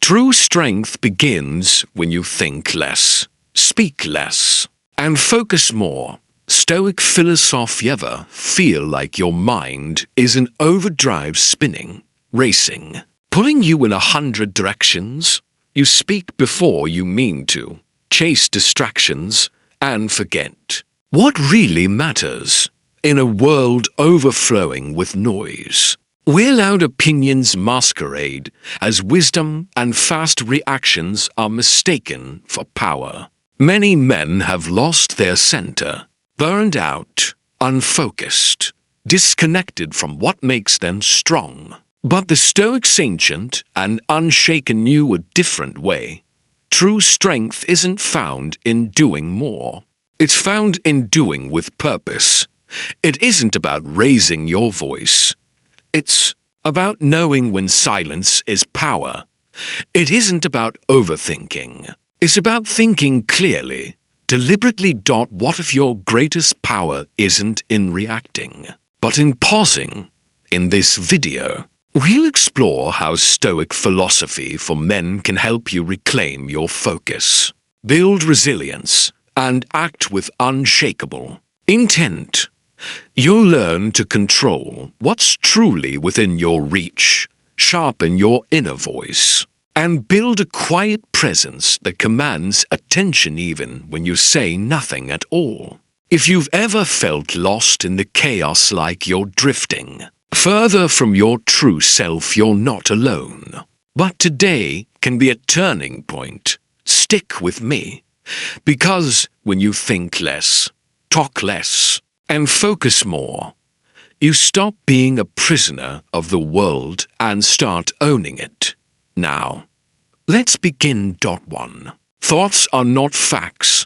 True strength begins when you think less, speak less, and focus more. Stoic philosophy. Ever feel like your mind is in overdrive, spinning, racing, pulling you in 100 directions? You speak before you mean to, chase distractions, and forget what really matters. In a world overflowing with noise, where loud opinions masquerade as wisdom and fast reactions are mistaken for power, many men have lost their center, burned out, unfocused, disconnected from what makes them strong. But the Stoics, ancient and unshaken, knew a different way. True strength isn't found in doing more. It's found in doing with purpose. It isn't about raising your voice. It's about knowing when silence is power. It isn't about overthinking. It's about thinking clearly, deliberately. What if your greatest power isn't in reacting, but in pausing? In this video, we'll explore how Stoic philosophy for men can help you reclaim your focus, build resilience, and act with unshakable intent. You'll learn to control what's truly within your reach, sharpen your inner voice, and build a quiet presence that commands attention even when you say nothing at all. If you've ever felt lost in the chaos, like you're drifting further from your true self, you're not alone. But today can be a turning point. Stick with me, because when you think less, talk less, and focus more, you stop being a prisoner of the world and start owning it. Now, let's begin. 1. Thoughts are not facts.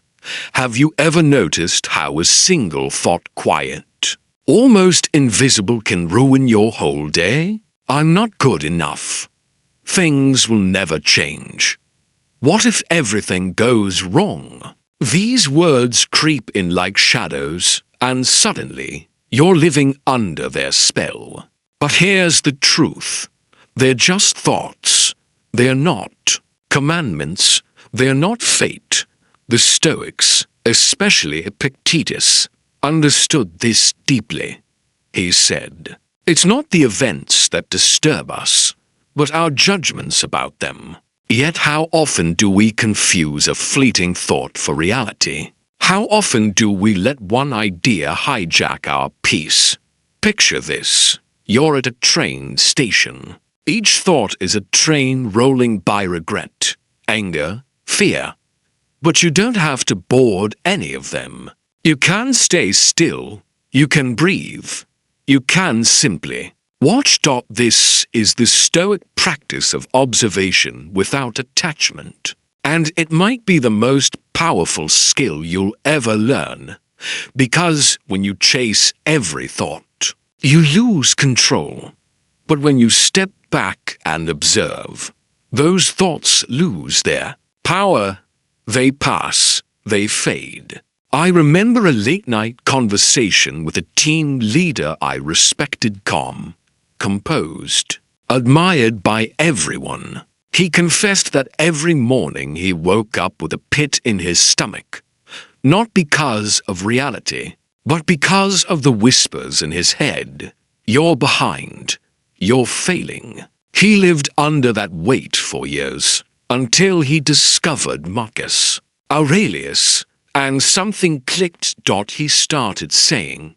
Have you ever noticed how a single thought, quiet, almost invisible, can ruin your whole day? I'm not good enough. Things will never change. What if everything goes wrong? These words creep in like shadows, and suddenly you're living under their spell. But here's the truth. They're just thoughts. They're not commandments. They're not fate. The Stoics, especially Epictetus, understood this deeply. He said, "It's not the events that disturb us, but our judgments about them." Yet how often do we confuse a fleeting thought for reality? How often do we let one idea hijack our peace? Picture this. You're at a train station. Each thought is a train rolling by: regret, anger, fear. But you don't have to board any of them. You can stay still. You can breathe. You can simply watch. This is the Stoic practice of observation without attachment. And it might be the most powerful skill you'll ever learn, because when you chase every thought, you lose control. But when you step back and observe, those thoughts lose their power. They pass, they fade. I remember a late-night conversation with a team leader I respected. Calm, composed, admired by everyone. He confessed that every morning he woke up with a pit in his stomach, not because of reality, but because of the whispers in his head. You're behind. You're failing. He lived under that weight for years, until he discovered Marcus Aurelius, and something clicked. He started saying,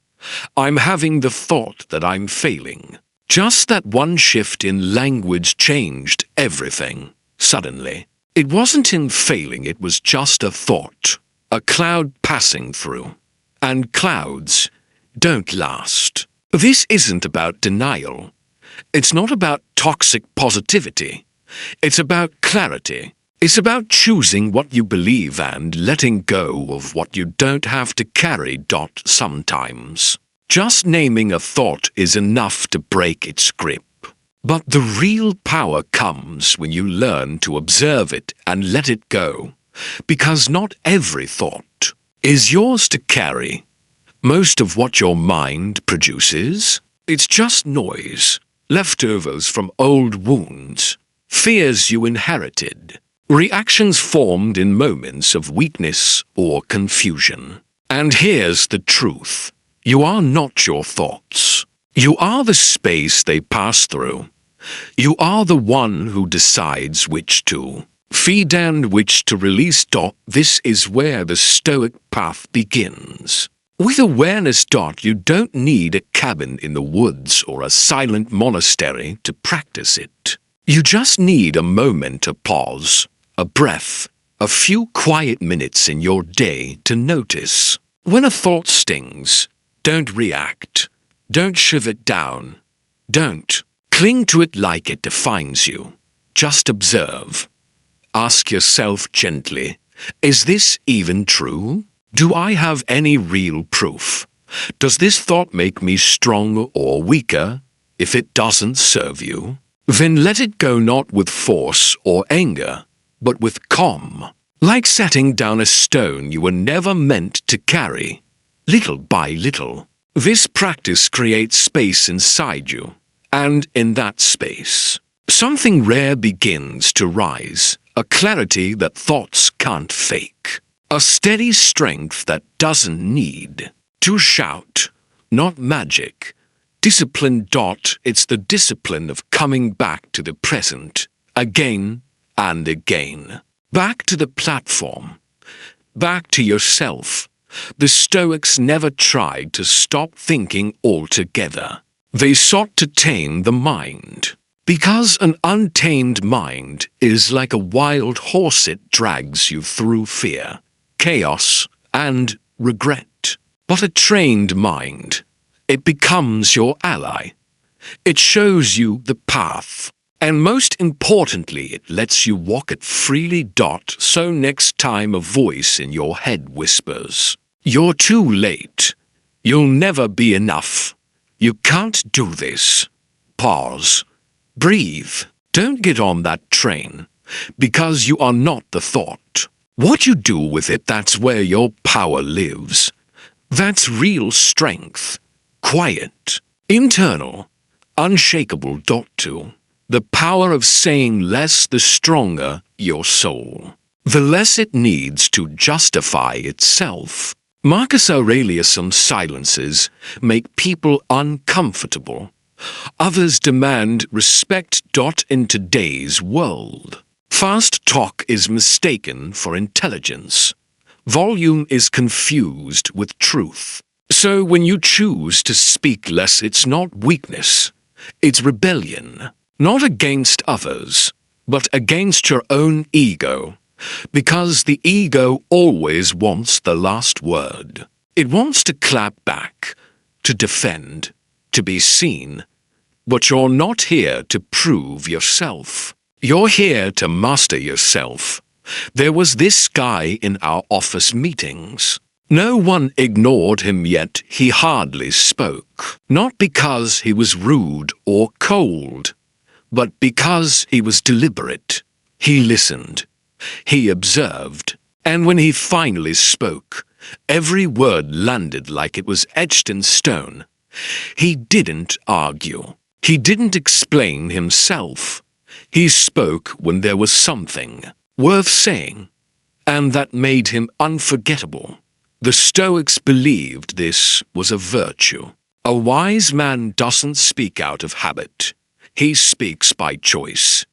"I'm having the thought that I'm failing." Just that one shift in language changed everything. Suddenly, it wasn't in failing, it was just a thought, a cloud passing through. And clouds don't last. This isn't about denial. It's not about toxic positivity. It's about clarity. It's about choosing what you believe and letting go of what you don't have to carry. Sometimes just naming a thought is enough to break its grip. But the real power comes when you learn to observe it and let it go, because not every thought is yours to carry. Most of what your mind produces, it's just noise, leftovers from old wounds, fears you inherited, reactions formed in moments of weakness or confusion. And here's the truth. You are not your thoughts. You are the space they pass through. You are the one who decides which to feed and which to release. This is where the Stoic path begins. With awareness. You don't need a cabin in the woods or a silent monastery to practice it. You just need a moment, a pause, a breath, a few quiet minutes in your day to notice. When a thought stings, don't react. Don't shove it down. Don't cling to it like it defines you. Just observe. Ask yourself gently, is this even true? Do I have any real proof? Does this thought make me stronger or weaker? If it doesn't serve you, then let it go, not with force or anger, but with calm. Like setting down a stone you were never meant to carry. Little by little, this practice creates space inside you. And in that space, something rare begins to rise. A clarity that thoughts can't fake. A steady strength that doesn't need to shout. Not magic. Discipline. It's the discipline of coming back to the present. Again and again. Back to the platform. Back to yourself. The Stoics never tried to stop thinking altogether. They sought to tame the mind. Because an untamed mind is like a wild horse, it drags you through fear, chaos, and regret. But a trained mind, it becomes your ally. It shows you the path. And most importantly, it lets you walk it freely. So next time a voice in your head whispers, "You're too late. You'll never be enough. You can't do this." Pause. Breathe. Don't get on that train, because you are not the thought. What you do with it, that's where your power lives. That's real strength. Quiet. Internal. Unshakable. The power of saying less, the stronger your soul. The less it needs to justify itself. Marcus Aurelius' silences make people uncomfortable. Others demand respect. In today's world, fast talk is mistaken for intelligence. Volume is confused with truth. So when you choose to speak less, it's not weakness. It's rebellion. Not against others, but against your own ego. Because the ego always wants the last word. It wants to clap back, to defend, to be seen. But you're not here to prove yourself. You're here to master yourself. There was this guy in our office meetings. No one ignored him, yet he hardly spoke. Not because he was rude or cold, but because he was deliberate. He listened. He observed. And when he finally spoke, every word landed like it was etched in stone. He didn't argue. He didn't explain himself. He spoke when there was something worth saying, and that made him unforgettable. The Stoics believed this was a virtue. A wise man doesn't speak out of habit. He speaks by choice.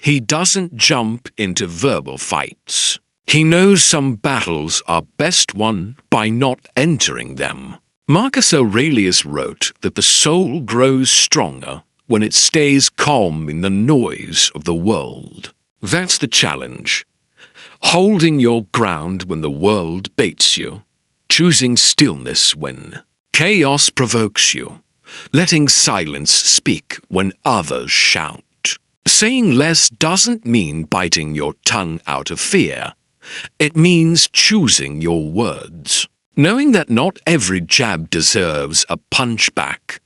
He doesn't jump into verbal fights. He knows some battles are best won by not entering them. Marcus Aurelius wrote that the soul grows stronger when it stays calm in the noise of the world. That's the challenge. Holding your ground when the world baits you. Choosing stillness when chaos provokes you. Letting silence speak when others shout. Saying less doesn't mean biting your tongue out of fear. It means choosing your words. Knowing that not every jab deserves a punch back.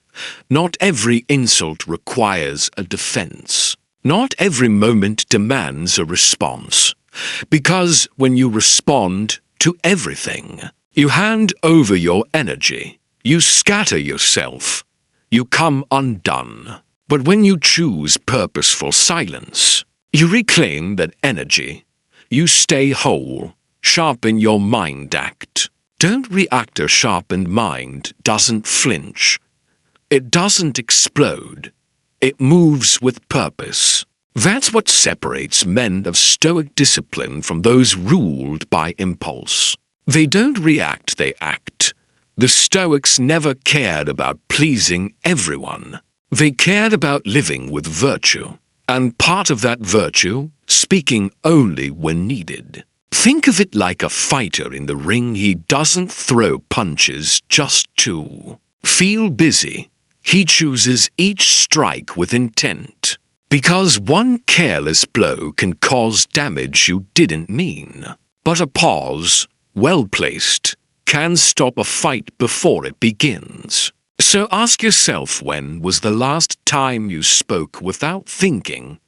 Not every insult requires a defense. Not every moment demands a response. Because when you respond to everything, you hand over your energy. You scatter yourself. You come undone. But when you choose purposeful silence, You reclaim that energy. You stay whole. Sharpen your mind act. Don't react. A sharpened mind doesn't flinch. It doesn't explode. It moves with purpose. That's what separates men of Stoic discipline from those ruled by impulse. They don't react, they act. The Stoics never cared about pleasing everyone. They cared about living with virtue, and part of that virtue, speaking only when needed. Think of it like a fighter in the ring. He doesn't throw punches just to feel busy. He chooses each strike with intent, because one careless blow can cause damage you didn't mean. But a pause, well placed, can stop a fight before it begins. So ask yourself, when was the last time you spoke without thinking?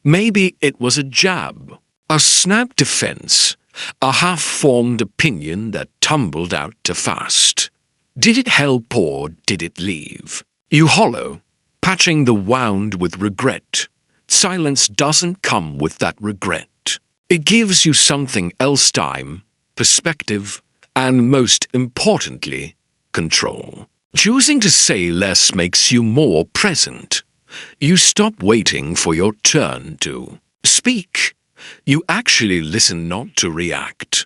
Maybe it was a jab, a snap defense, a half-formed opinion that tumbled out too fast. Did it help or did it leave you hollow, patching the wound with regret? Silence doesn't come with that regret. It gives you something else: time, perspective, and most importantly, control. Choosing to say less makes you more present. You stop waiting for your turn to speak. You actually listen, not to react,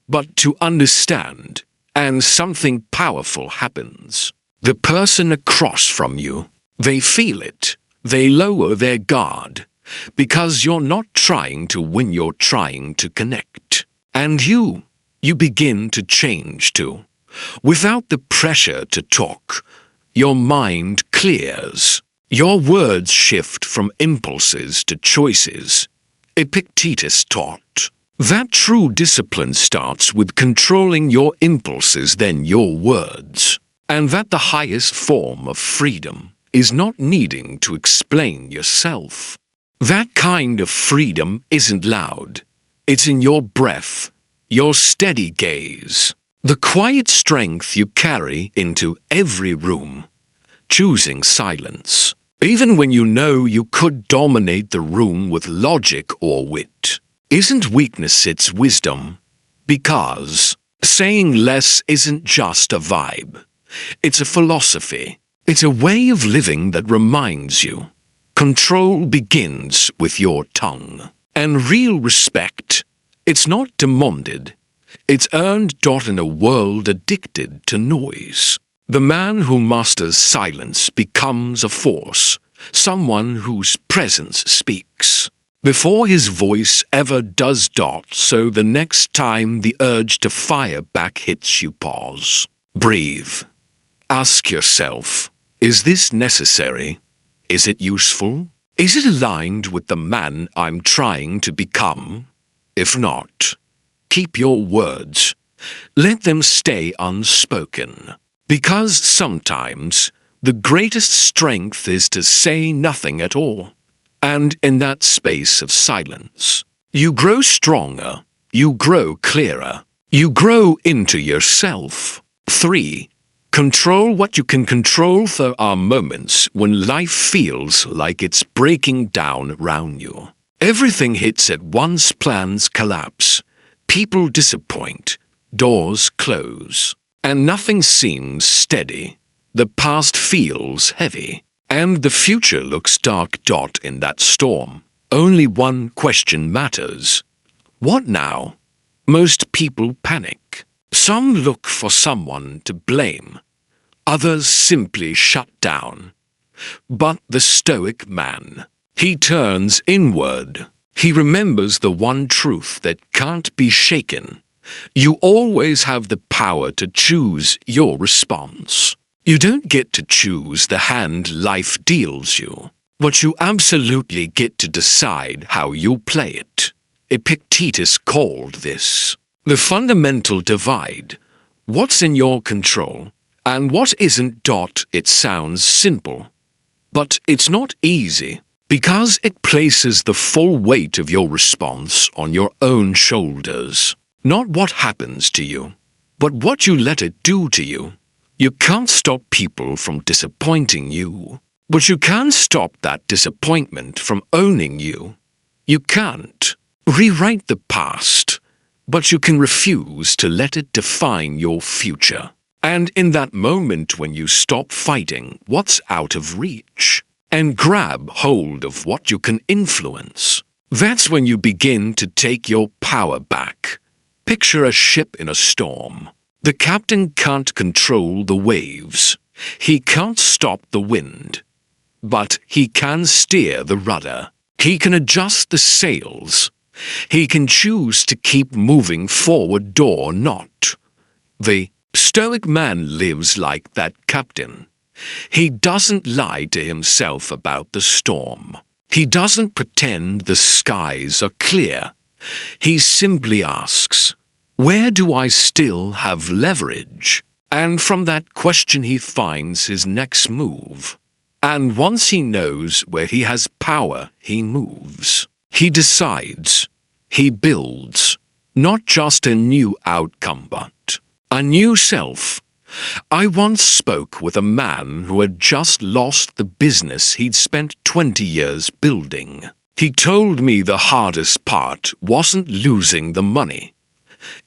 but to understand, and something powerful happens. The person across from you, they feel it. They lower their guard, because you're not trying to win, you're trying to connect. And you begin to change too. Without the pressure to talk, your mind clears. Your words shift from impulses to choices. Epictetus taught that true discipline starts with controlling your impulses, then your words, and that the highest form of freedom is not needing to explain yourself. That kind of freedom isn't loud. It's in your breath, your steady gaze, the quiet strength you carry into every room, choosing silence, even when you know you could dominate the room with logic or wit. Isn't weakness, it's wisdom, because saying less isn't just a vibe. It's a philosophy. It's a way of living that reminds you control begins with your tongue. And real respect, it's not demanded. It's earned. In a world addicted to noise, the man who masters silence becomes a force, someone whose presence speaks before his voice ever does. So the next time the urge to fire back hits you, pause. Breathe. Ask yourself, is this necessary? Is it useful? Is it aligned with the man I'm trying to become? If not, keep your words. Let them stay unspoken. Because sometimes the greatest strength is to say nothing at all. And in that space of silence, you grow stronger, you grow clearer, you grow into yourself. 3. Control what you can control. There are moments when life feels like it's breaking down around you. Everything hits at once, plans collapse, people disappoint, doors close, and nothing seems steady. The past feels heavy, and the future looks dark. In that storm, only one question matters: what now? Most people panic. Some look for someone to blame. Others simply shut down. But the Stoic man, he turns inward. He remembers the one truth that can't be shaken. You always have the power to choose your response. You don't get to choose the hand life deals you, but you absolutely get to decide how you play it. Epictetus called this the fundamental divide. What's in your control and what isn't. It sounds simple, but it's not easy, because it places the full weight of your response on your own shoulders. Not what happens to you, but what you let it do to you. You can't stop people from disappointing you, but you can stop that disappointment from owning you. You can't rewrite the past, but you can refuse to let it define your future. And in that moment when you stop fighting what's out of reach and grab hold of what you can influence, that's when you begin to take your power back. Picture a ship in a storm. The captain can't control the waves. He can't stop the wind. But he can steer the rudder. He can adjust the sails. He can choose to keep moving forward or not. The Stoic man lives like that captain. He doesn't lie to himself about the storm. He doesn't pretend the skies are clear. He simply asks, where do I still have leverage? And from that question he finds his next move. And once he knows where he has power, he moves. He decides. He builds. Not just a new outcome, but a new self. I once spoke with a man who had just lost the business he'd spent 20 years building. He told me the hardest part wasn't losing the money.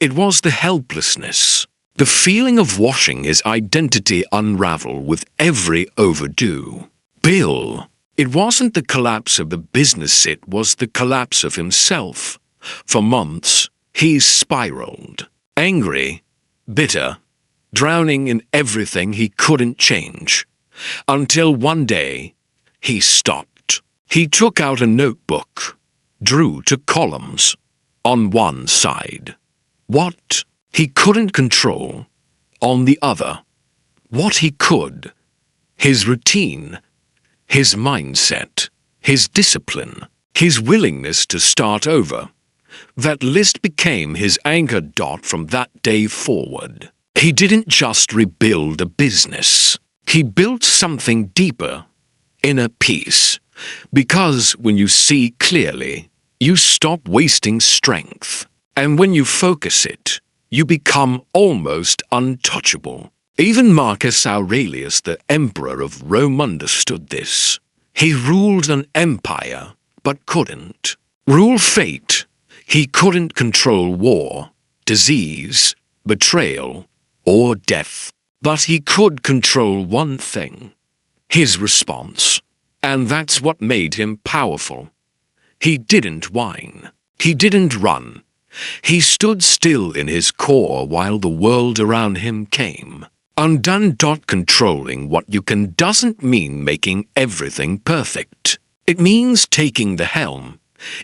It was the helplessness, the feeling of watching his identity unravel with every overdue bill. It wasn't the collapse of the business, it was the collapse of himself. For months, he spiraled, angry, bitter, drowning in everything he couldn't change, until one day, he stopped. He took out a notebook, drew 2 columns. On one side, what he couldn't control. On the other, what he could. His routine, his mindset, his discipline, his willingness to start over. That list became his anchor dot from that day forward. He didn't just rebuild a business. He built something deeper, inner peace. Because when you see clearly, you stop wasting strength. And when you focus it, you become almost untouchable. Even Marcus Aurelius, the emperor of Rome, understood this. He ruled an empire, but couldn't rule fate. He couldn't control war, disease, betrayal, or death. But he could control one thing, his response. And that's what made him powerful. He didn't whine. He didn't run. He stood still in his core while the world around him came undone. Controlling what you can doesn't mean making everything perfect. It means taking the helm.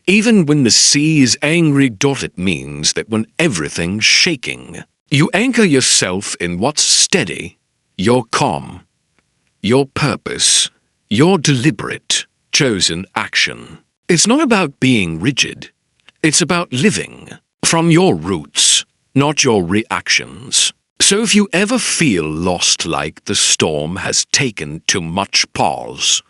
Even when the sea is angry. It means that when everything's shaking, you anchor yourself in what's steady, your calm, your purpose, your deliberate, chosen action. It's not about being rigid. It's about living from your roots, not your reactions. So if you ever feel lost, like the storm has taken too much, pause.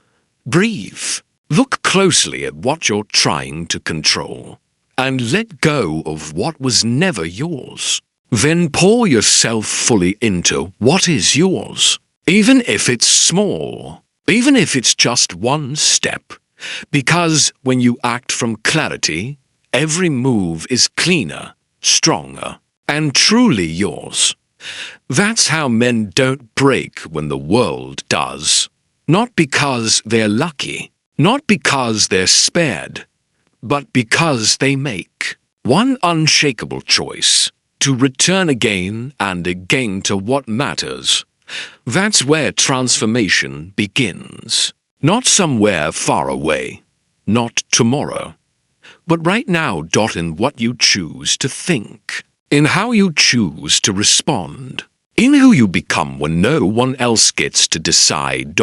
Breathe. Look closely at what you're trying to control, and let go of what was never yours. Then pour yourself fully into what is yours, even if it's small, even if it's just one step. Because when you act from clarity, every move is cleaner, stronger, and truly yours. That's how men don't break when the world does. Not because they're lucky, not because they're spared, but because they make one unshakable choice to return again and again to what matters. That's where transformation begins. Not somewhere far away, not tomorrow, but right now. In what you choose to think, in how you choose to respond, in who you become when no one else gets to decide.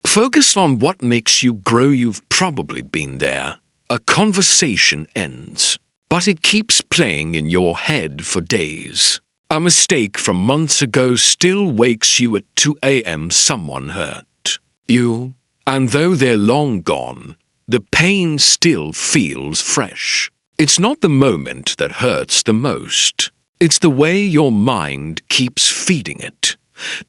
Focus on what makes you grow. You've probably been there. A conversation ends, but it keeps playing in your head for days. A mistake from months ago still wakes you at 2 a.m. Someone hurt you, and though they're long gone, the pain still feels fresh. It's not the moment that hurts the most. It's the way your mind keeps feeding it.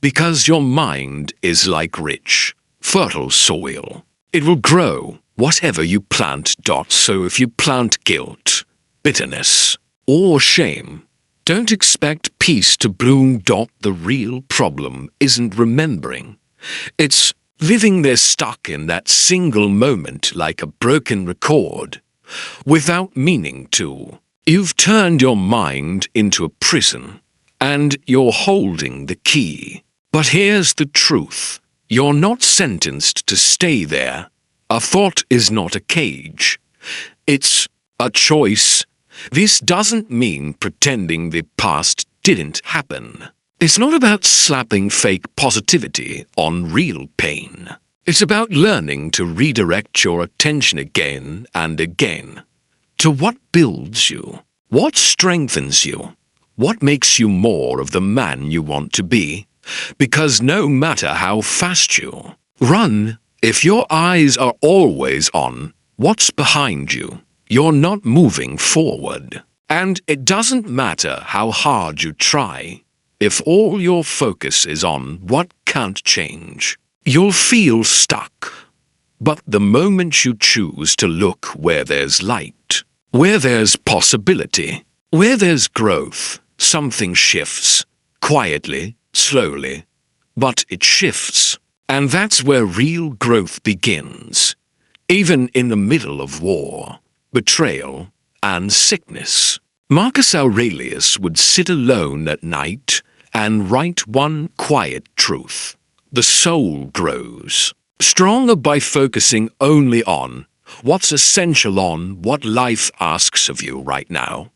Because your mind is like rich, fertile soil. It will grow, whatever you plant. So if you plant guilt, bitterness, or shame, don't expect peace to bloom. The real problem isn't remembering. It's living there stuck in that single moment like a broken record, without meaning to. You've turned your mind into a prison, and you're holding the key. But here's the truth. You're not sentenced to stay there. A thought is not a cage. It's a choice. This doesn't mean pretending the past didn't happen. It's not about slapping fake positivity on real pain. It's about learning to redirect your attention again and again to what builds you, what strengthens you, what makes you more of the man you want to be. Because no matter how fast you run, if your eyes are always on what's behind you, you're not moving forward. And it doesn't matter how hard you try. If all your focus is on what can't change, you'll feel stuck. But the moment you choose to look where there's light, where there's possibility, where there's growth, something shifts, quietly, slowly, but it shifts. And that's where real growth begins, even in the middle of war, betrayal, and sickness. Marcus Aurelius would sit alone at night and write one quiet truth. The soul grows stronger by focusing only on what's essential, on what life asks of you right now.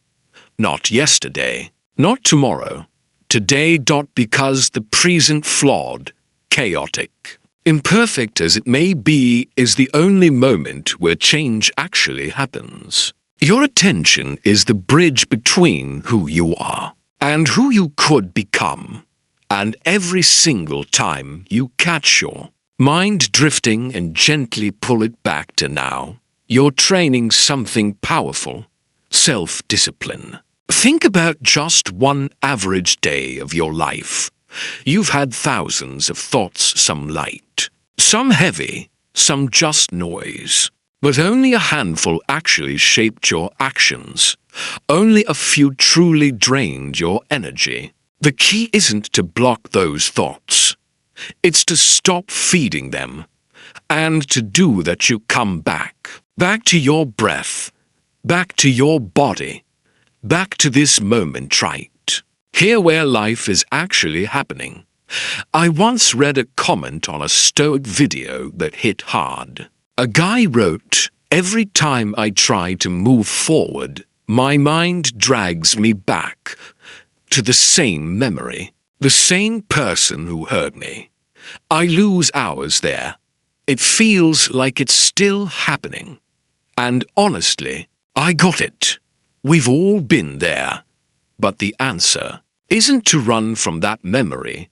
Not yesterday, not tomorrow, today. Because the present, flawed, chaotic, imperfect as it may be, is the only moment where change actually happens. Your attention is the bridge between who you are and who you could become. And every single time you catch your mind drifting and gently pull it back to now, you're training something powerful: self-discipline. Think about just one average day of your life. You've had thousands of thoughts, some light, some heavy, some just noise. But only a handful actually shaped your actions. Only a few truly drained your energy. The key isn't to block those thoughts. It's to stop feeding them. And to do that, you come back. Back to your breath. Back to your body. Back to this moment right here where life is actually happening. I once read a comment on a Stoic video that hit hard. A guy wrote, "Every time I try to move forward, my mind drags me back to the same memory, the same person who hurt me. I lose hours there. It feels like it's still happening." And honestly, I got it. We've all been there. But the answer isn't to run from that memory.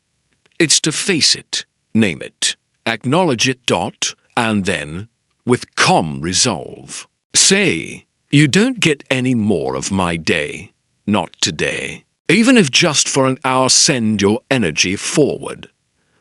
It's to face it, name it, acknowledge it, and then, with calm resolve, say, "You don't get any more of my day. Not today." Even if just for an hour, send your energy forward.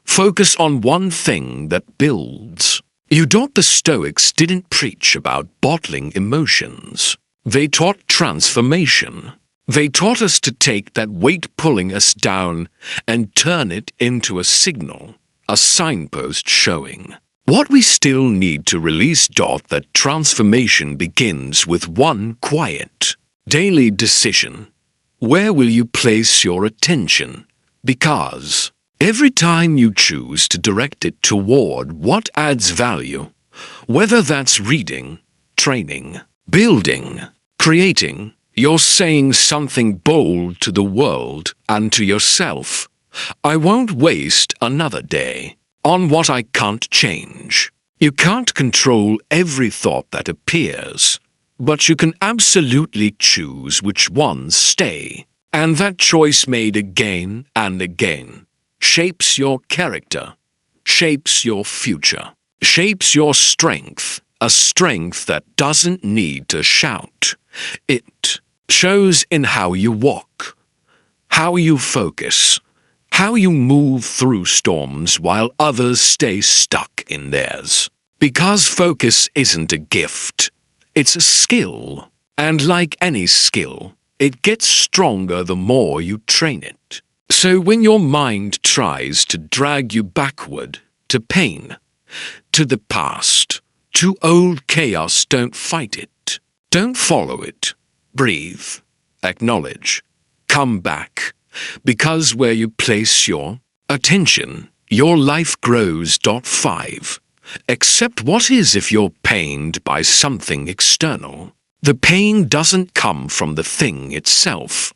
Focus on one thing that builds. The Stoics didn't preach about bottling emotions. They taught transformation. They taught us to take that weight pulling us down and turn it into a signal, a signpost showing what we still need to release. That transformation begins with one quiet, daily decision. Where will you place your attention? Because every time you choose to direct it toward what adds value, whether that's reading, training, building, creating, you're saying something bold to the world and to yourself. I won't waste another day on what I can't change. You can't control every thought that appears, but you can absolutely choose which ones stay. And that choice, made again and again, shapes your character, shapes your future, shapes your strength, a strength that doesn't need to shout. It shows in how you walk, how you focus, how you move through storms while others stay stuck in theirs. Because focus isn't a gift, it's a skill. And like any skill, it gets stronger the more you train it. So when your mind tries to drag you backward, to pain, to the past, to old chaos, don't fight it. Don't follow it. Breathe. Acknowledge. Come back. Because where you place your attention, your life grows. 5. Accept what is if you're pained by something external. The pain doesn't come from the thing itself,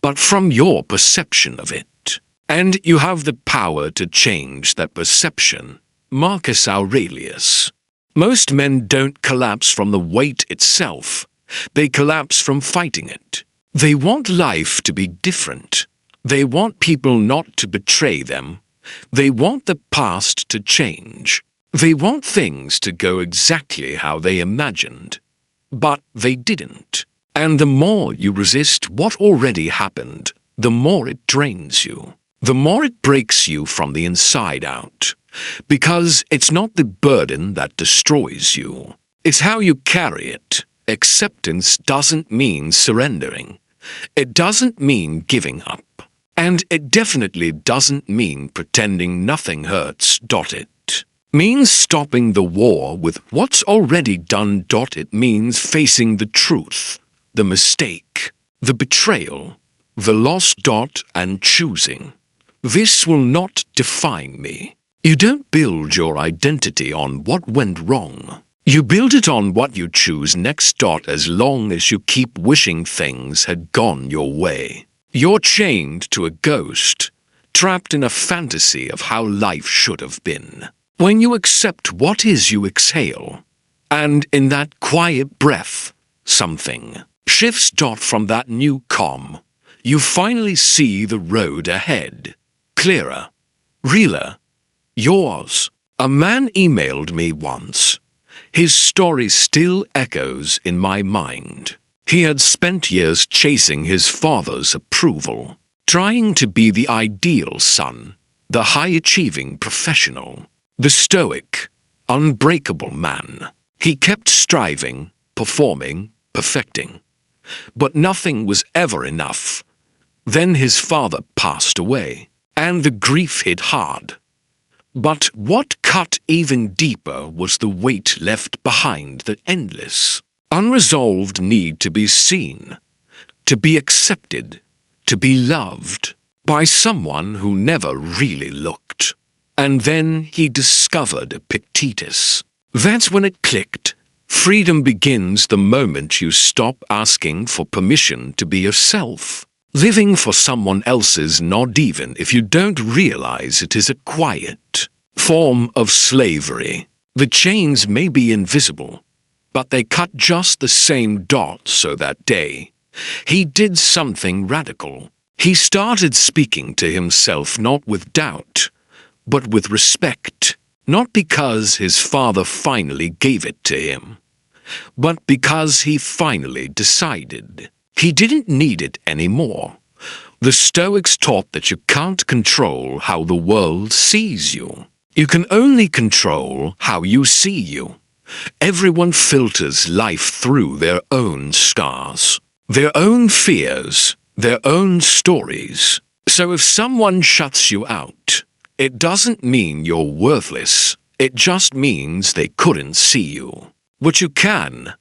but from your perception of it. And you have the power to change that perception. Marcus Aurelius. Most men don't collapse from the weight itself. They collapse from fighting it. They want life to be different. They want people not to betray them. They want the past to change. They want things to go exactly how they imagined. But they didn't. And the more you resist what already happened, the more it drains you. The more it breaks you from the inside out. Because it's not the burden that destroys you. It's how you carry it. Acceptance doesn't mean surrendering. It doesn't mean giving up. And it definitely doesn't mean pretending nothing hurts. It means stopping the war with what's already done. It means facing the truth, the mistake, the betrayal, the loss. And choosing. This will not define me. You don't build your identity on what went wrong. You build it on what you choose next. As long as you keep wishing things had gone your way, you're chained to a ghost, trapped in a fantasy of how life should have been. When you accept what is, you exhale, and in that quiet breath, something shifts. From that new calm, you finally see the road ahead. Clearer, realer, yours. A man emailed me once. His story still echoes in my mind. He had spent years chasing his father's approval, trying to be the ideal son, the high-achieving professional, the stoic, unbreakable man. He kept striving, performing, perfecting. But nothing was ever enough. Then his father passed away, and the grief hit hard. But what cut even deeper was the weight left behind, the endless, unresolved need to be seen, to be accepted, to be loved by someone who never really looked. And then he discovered Epictetus. That's when it clicked. Freedom begins the moment you stop asking for permission to be yourself. Living for someone else's, not even if you don't realize it, is a quiet form of slavery. The chains may be invisible, but they cut just the same. So that day, he did something radical. He started speaking to himself not with doubt, but with respect. Not because his father finally gave it to him, but because he finally decided. He didn't need it anymore. The Stoics taught that you can't control how the world sees you. You can only control how you see you. Everyone filters life through their own scars, their own fears, their own stories. So if someone shuts you out, it doesn't mean you're worthless. It just means they couldn't see you. But you can,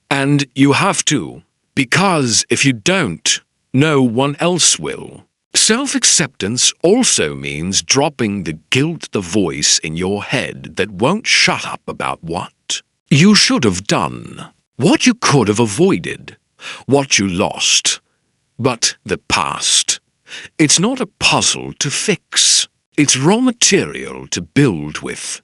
and you have to. Because if you don't, no one else will. Self-acceptance also means dropping the guilt, the voice in your head that won't shut up about what you should have done, what you could have avoided, what you lost. But the past, it's not a puzzle to fix. It's raw material to build with.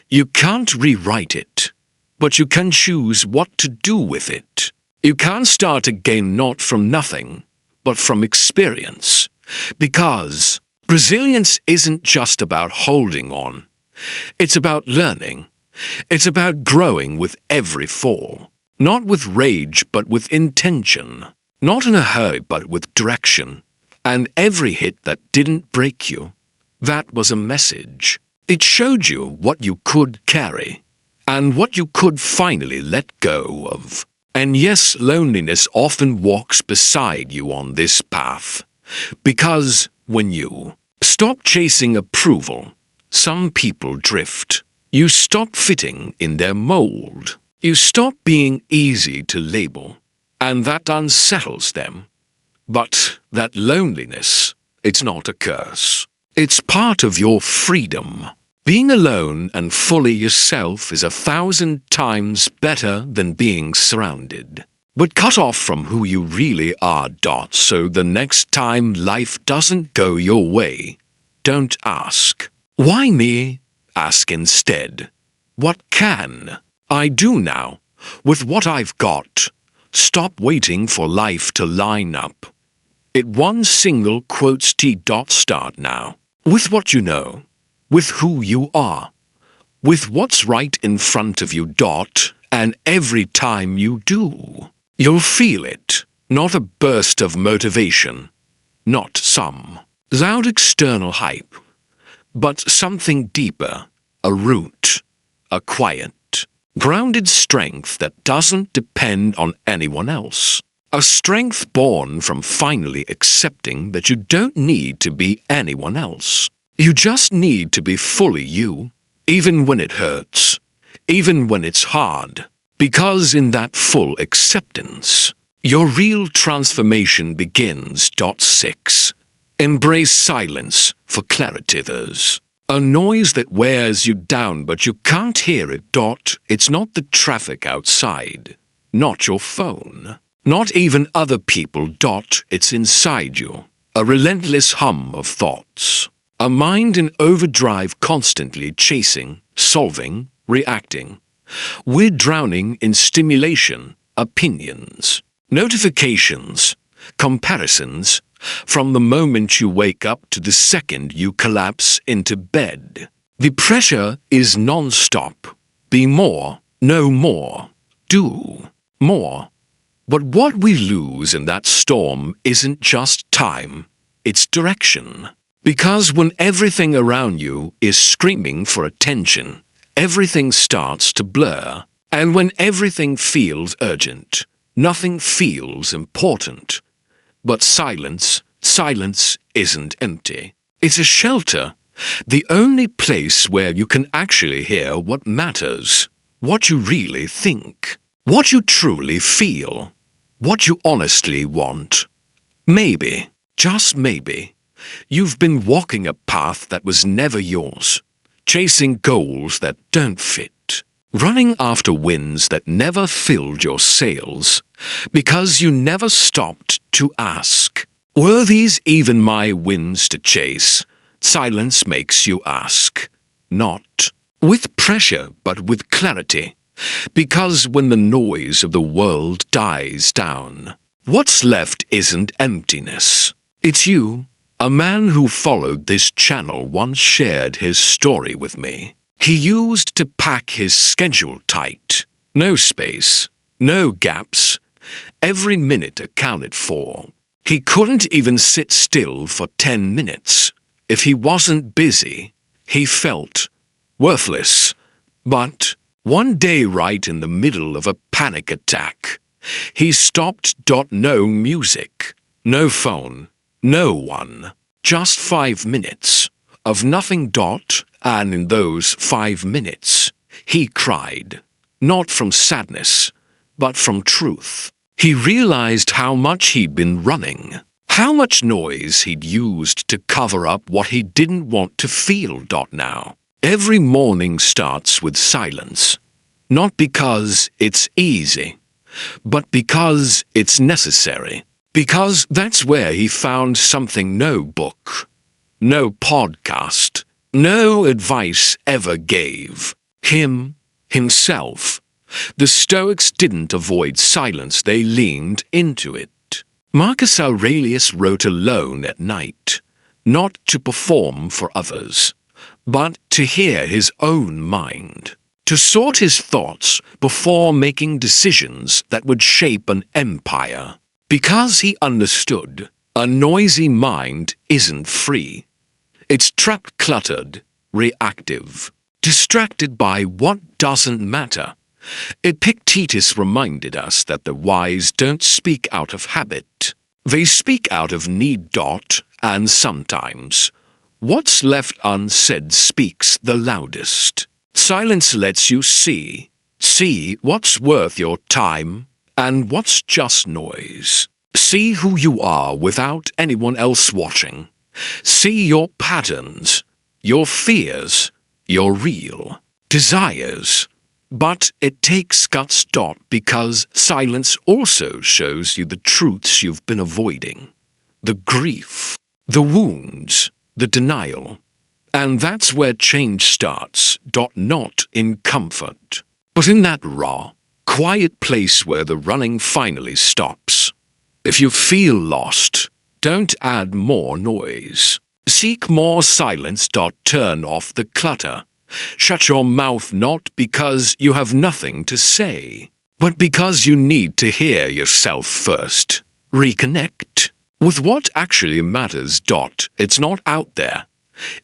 You can't rewrite it, but you can choose what to do with it. You can't start again, not from nothing, but from experience. Because resilience isn't just about holding on. It's about learning. It's about growing with every fall. Not with rage, but with intention. Not in a hurry, but with direction. And every hit that didn't break you, that was a message. It showed you what you could carry. and what you could finally let go of. And yes, loneliness often walks beside you on this path, because when you stop chasing approval, some people drift. You stop fitting in their mold. You stop being easy to label, and that unsettles them. But that loneliness, it's not a curse. It's part of your freedom. Being alone and fully yourself is 1,000 times better than being surrounded. But cut off from who you really are. So the next time life doesn't go your way, don't ask, "Why me?" Ask instead, "What can I do now with what I've got?" Stop waiting for life to line up. It one single quotes T. Start now. With what you know, with who you are, with what's right in front of you. And every time you do, you'll feel it. Not a burst of motivation, not some loud external hype, but something deeper, a root, a quiet, grounded strength that doesn't depend on anyone else. A strength born from finally accepting that you don't need to be anyone else. You just need to be fully you, even when it hurts, even when it's hard. Because in that full acceptance, your real transformation begins. 6. Embrace silence for clarity. There's a noise that wears you down, but you can't hear it. It's not the traffic outside, not your phone, not even other people. It's inside you, a relentless hum of thoughts, a mind in overdrive, constantly chasing, solving, reacting. We're drowning in stimulation, opinions, notifications, comparisons, from the moment you wake up to the second you collapse into bed. The pressure is non-stop. Be more, know more, do more. But what we lose in that storm isn't just time, it's direction. Because when everything around you is screaming for attention, everything starts to blur. And when everything feels urgent, nothing feels important. But silence isn't empty. It's a shelter, the only place where you can actually hear what matters, what you really think, what you truly feel, what you honestly want. Maybe, just maybe, you've been walking a path that was never yours, chasing goals that don't fit, running after winds that never filled your sails, because you never stopped to ask, were these even my winds to chase? Silence makes you ask, not with pressure but with clarity, because when the noise of the world dies down, what's left isn't emptiness, it's you. A man who followed this channel once shared his story with me. He used to pack his schedule tight. No space, no gaps. Every minute accounted for. He couldn't even sit still for 10 minutes. If he wasn't busy, he felt worthless. But one day, right in the middle of a panic attack, he stopped. No music, no phone, no one. Just 5 minutes of nothing. And in those 5 minutes, he cried. Not from sadness, but from truth. He realized how much he'd been running, how much noise he'd used to cover up what he didn't want to feel. Now, every morning starts with silence, not because it's easy, but because it's necessary. Because that's where he found something no book, no podcast, no advice ever gave. Himself. The Stoics didn't avoid silence, they leaned into it. Marcus Aurelius wrote alone at night, not to perform for others, but to hear his own mind, to sort his thoughts before making decisions that would shape an empire. Because he understood, a noisy mind isn't free. It's trapped, cluttered, reactive. distracted by what doesn't matter. Epictetus reminded us that the wise don't speak out of habit. They speak out of need. And sometimes, what's left unsaid speaks the loudest. Silence lets you see what's worth your time and what's just noise. See who you are without anyone else watching. See your patterns, your fears, your real desires. But it takes guts. Because silence also shows you the truths you've been avoiding. The grief, the wounds, the denial. And that's where change starts. Not in comfort, but in that raw, quiet place where the running finally stops. If you feel lost, don't add more noise. Seek more silence. Turn off the clutter. Shut your mouth not because you have nothing to say, but because you need to hear yourself first. Reconnect with what actually matters. It's not out there.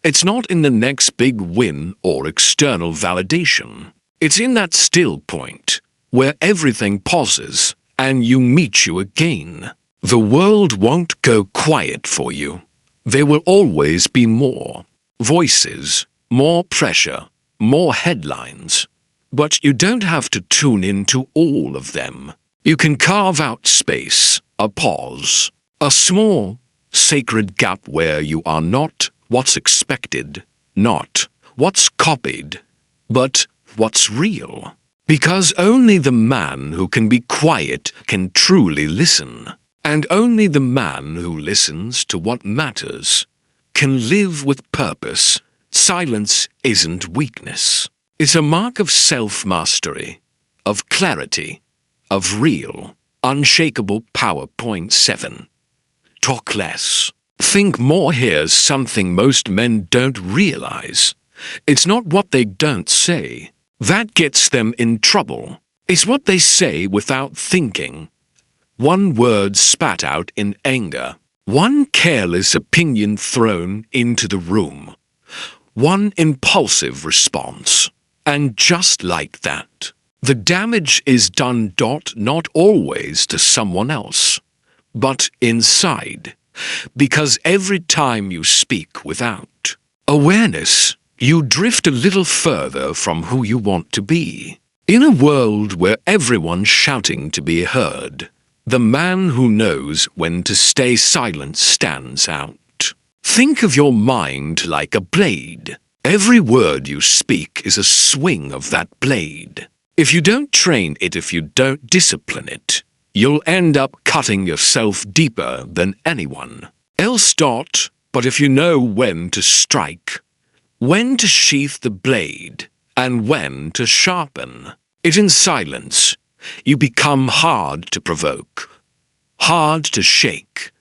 It's not in the next big win or external validation. It's in that still point where everything pauses and you meet you again. The world won't go quiet for you. There will always be more voices, more pressure, more headlines. But you don't have to tune into all of them. You can carve out space, a pause, a small, sacred gap where you are not what's expected, not what's copied, but what's real. Because only the man who can be quiet can truly listen. And only the man who listens to what matters can live with purpose. Silence isn't weakness. It's a mark of self-mastery, of clarity, of real, unshakable power. Point 7. Talk less. Think more. Here's something most men don't realize. It's not what they don't say that gets them in trouble. It's what they say without thinking. One word spat out in anger. One careless opinion thrown into the room. One impulsive response. And just like that, the damage is done. Not always to someone else, but inside. Because every time you speak without awareness, you drift a little further from who you want to be. In a world where everyone's shouting to be heard, the man who knows when to stay silent stands out. Think of your mind like a blade. Every word you speak is a swing of that blade. If you don't train it, if you don't discipline it, you'll end up cutting yourself deeper than anyone else. But if you know when to strike, when to sheath the blade, and when to sharpen it in silence, you become hard to provoke, hard to shake,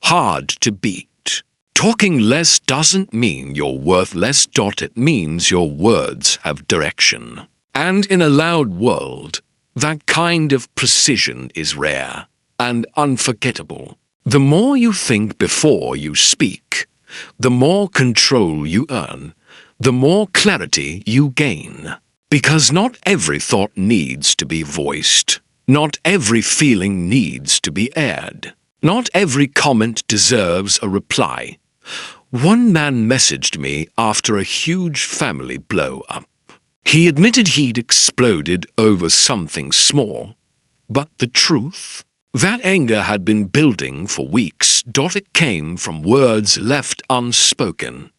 hard to beat. Talking less doesn't mean you're worthless. It means your words have direction. And in a loud world, that kind of precision is rare and unforgettable. The more you think before you speak, the more control you earn, the more clarity you gain. Because not every thought needs to be voiced. Not every feeling needs to be aired. Not every comment deserves a reply. One man messaged me after a huge family blow-up. He admitted he'd exploded over something small. But the truth? That anger had been building for weeks. It came from words left unspoken,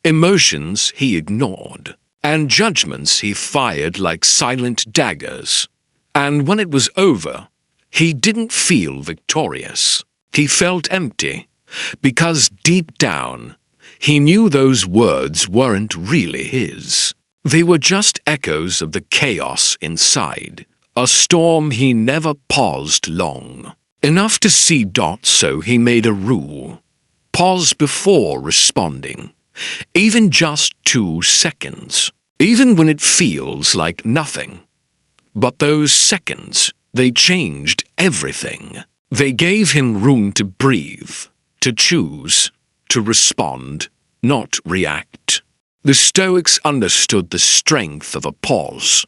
emotions he ignored, and judgments he fired like silent daggers. And when it was over, he didn't feel victorious. He felt empty, because deep down, he knew those words weren't really his. They were just echoes of the chaos inside, a storm he never paused long enough to see. So he made a rule. Pause before responding, even just 2 seconds, even when it feels like nothing. But those seconds, they changed everything. They gave him room to breathe, to choose, to respond, not react. The Stoics understood the strength of a pause.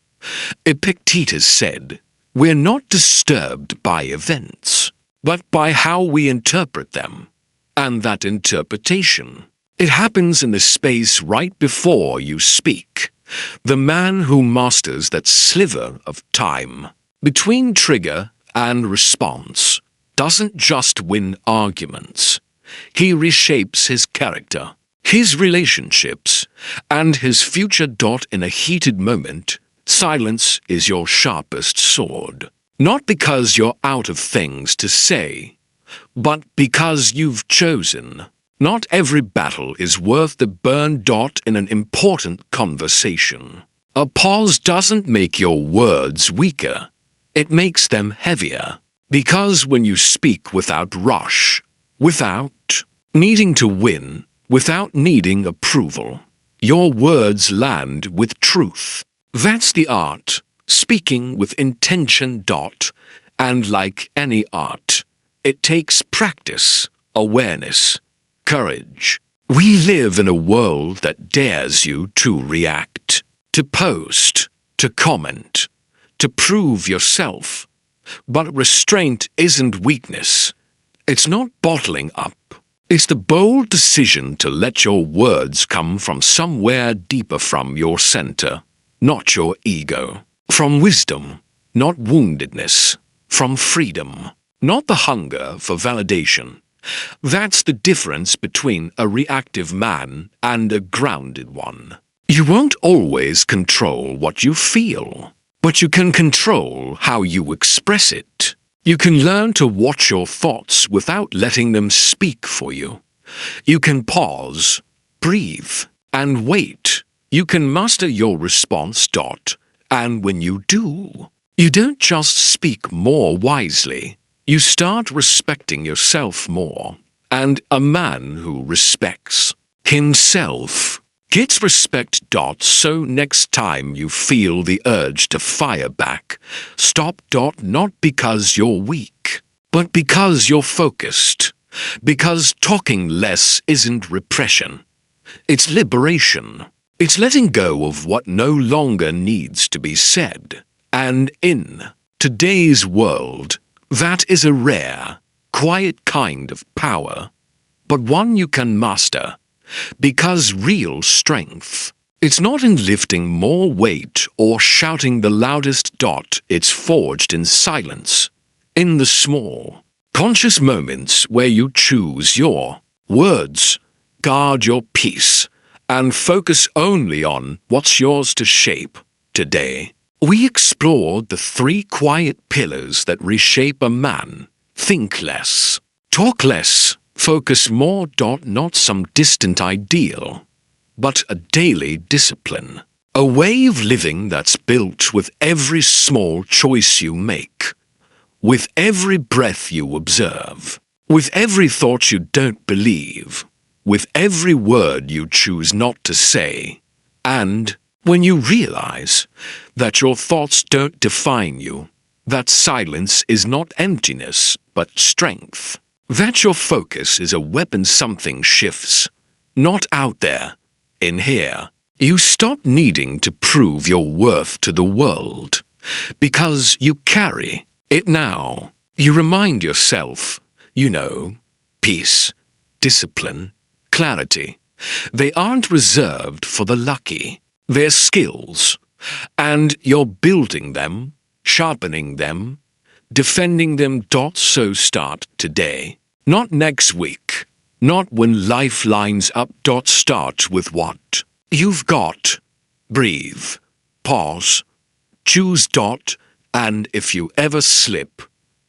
Epictetus said, "We're not disturbed by events, but by how we interpret them." And that interpretation, it happens in the space right before you speak. The man who masters that sliver of time between trigger and response doesn't just win arguments. He reshapes his character, his relationships, and his future. In a heated moment, silence is your sharpest sword. Not because you're out of things to say, but because you've chosen. Not every battle is worth the burn. In an important conversation, a pause doesn't make your words weaker. It makes them heavier. Because when you speak without rush, without needing to win, without needing approval, your words land with truth. That's the art, speaking with intention. And like any art, it takes practice, awareness, courage. We live in a world that dares you to react, to post, to comment, to prove yourself. But restraint isn't weakness. It's not bottling up. It's the bold decision to let your words come from somewhere deeper, from your center, not your ego. From wisdom, not woundedness. From freedom, not the hunger for validation. That's the difference between a reactive man and a grounded one. You won't always control what you feel, but you can control how you express it. You can learn to watch your thoughts without letting them speak for you. You can pause, breathe, and wait. You can master your response. And when you do, you don't just speak more wisely. You start respecting yourself more. And a man who respects himself gets respect. So next time you feel the urge to fire back, stop. Not because you're weak, but because you're focused. Because talking less isn't repression. It's liberation. It's letting go of what no longer needs to be said. And in today's world, that is a rare, quiet kind of power, but one you can master. Because real strength, it's not in lifting more weight or shouting the loudest. It's forged in silence, in the small, conscious moments where you choose your words, guard your peace, and focus only on what's yours to shape. Today, we explored the 3 quiet pillars that reshape a man. Think less, talk less, focus more. Not some distant ideal, but a daily discipline. A way of living that's built with every small choice you make, with every breath you observe, with every thought you don't believe, with every word you choose not to say. And when you realize that your thoughts don't define you, that silence is not emptiness, but strength, that your focus is a weapon, something shifts. Not out there, in here. You stop needing to prove your worth to the world, because you carry it now. You remind yourself, peace, discipline, clarity. They aren't reserved for the lucky. They're skills, and you're building them, sharpening them, defending them. So start today, not next week, not when life lines up. Start with what you've got. Breathe, pause, choose. And if you ever slip,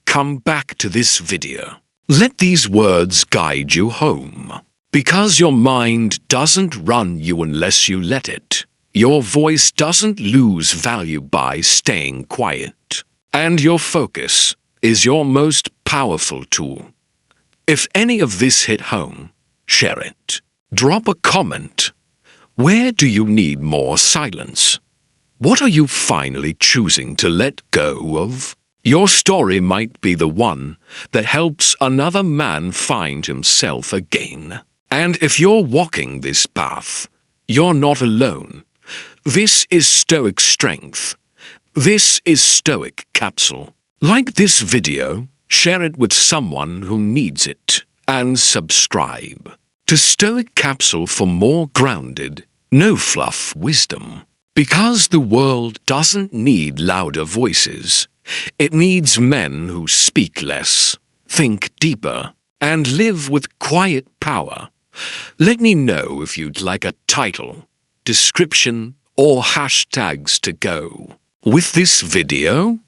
come back to this video. Let these words guide you home. Because your mind doesn't run you unless you let it. Your voice doesn't lose value by staying quiet. And your focus is your most powerful tool. If any of this hit home, share it. Drop a comment. Where do you need more silence? What are you finally choosing to let go of? Your story might be the one that helps another man find himself again. And if you're walking this path, You're not alone. This is Stoic Strength. This is Stoic Capsule. Like this video, share it with someone who needs it, and subscribe to Stoic Capsule for more grounded, no-fluff wisdom. Because the world doesn't need louder voices. It needs men who speak less, think deeper, and live with quiet power. Let me know if you'd like a title, description, or hashtags to go with this video.